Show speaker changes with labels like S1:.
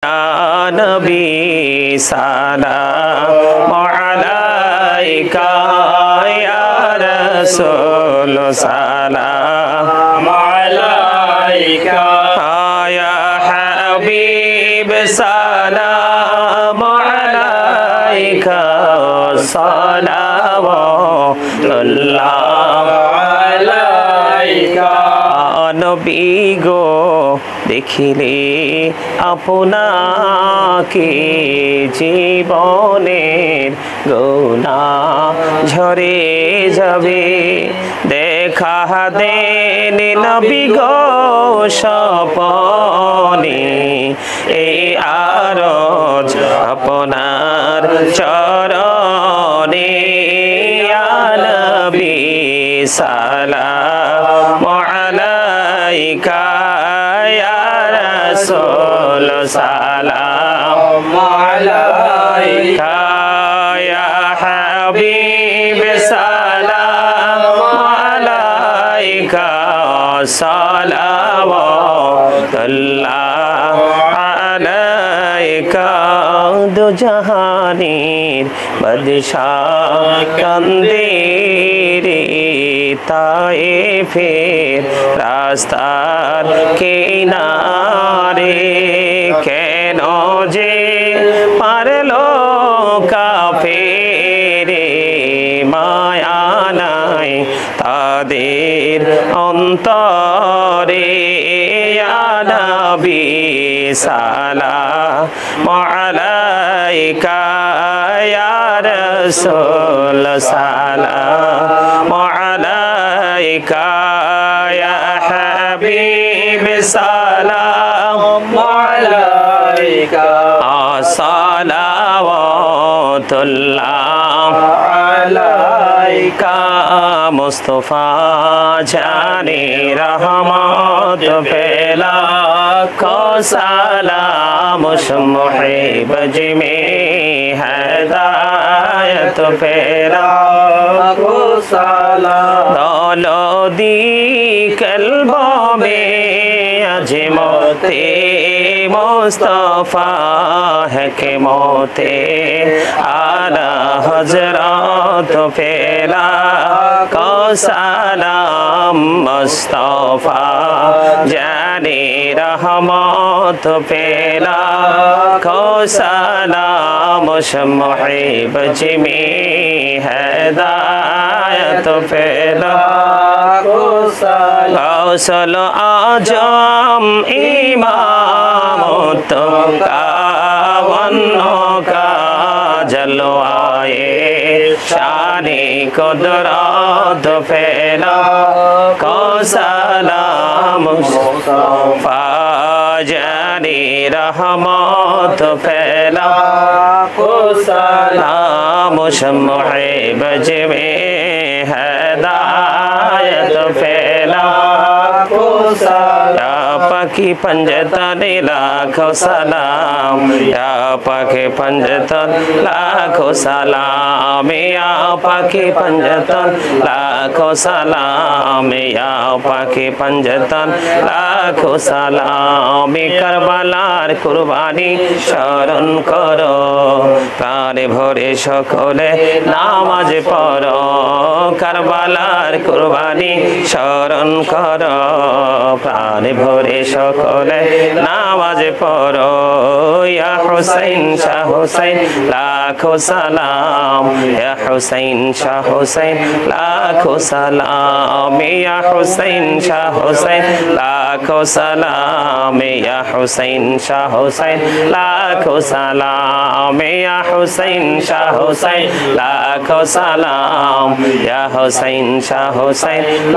S1: Ya Nabi salam alaika ya Rasul salam alaika ya Habib salam alaika salawatullah alaika নবী গো দেখিলে আপনাকে জীবনের গুনাহ ঝরে যাবে দেখা দেন নবী গো স্বপনে এই আরজ আপনার চরণে ইয়া নবী সালাম আলাইকা ইয়া রাসূল সালাম আলাইকা ইয়া হাবিব সালাম আলাইকা সালাওয়াতুল্লাহ আলাইকা দু জাহানের বাদশাহ কান্দে রে তায়েফের রাস্তার কিনারে কেন যে পারলো কাফেরে মায়া নাই তাদের অন্তরে ইয়া নবী সালাম আলাইকা ইয়া রাসূল সালাম আলাইকা ইয়া হাবিব সালাম আলাইকা সালাওয়াতুল্লাহ আলাইকা মুস্তাফা জানে রহমত ফেলা को सलाम मुहिब जिमे हदायत फेरा को सलाम दोलो दी कल्बों में अजमते मुस्तफा है के मोते आला हजरत फेरा को सलाम मुस्तफा जाने रहमत फेला को सलाम मुहिब जिमे हदायत फेला को सलाम आजम इमामत का का जलवाए शानी कुदरत फेला को सलाम मुस्तफा जानी रहमत फैला को सलाम मुहिब जिमे हदायत फैला को सलाम पाकी पंजतन लाखों सलाम या पाके पंजतन लाखों सलाम या पाके पंजतन लाखों सलाम या पाके पंजतन लाखों सलाम करबलार कुरबानी शरण करो प्राणे भरे सकले नामाज पढ़ो करबलार कुरबानी शरण करो प्राणे भरे सकले नामाज पढ़ो या हुसैन शाह हुसैन लाखों सलाम या हुसैन शाह हुसैन लाखों सलाम या हुसैन शाह हुसैन लाखों सलाम या हुसैन शाह हुसैन लाखों सलाम या हुसैन शाह हुसैन लाखों सलाम या हुसैन शाह हुसैन।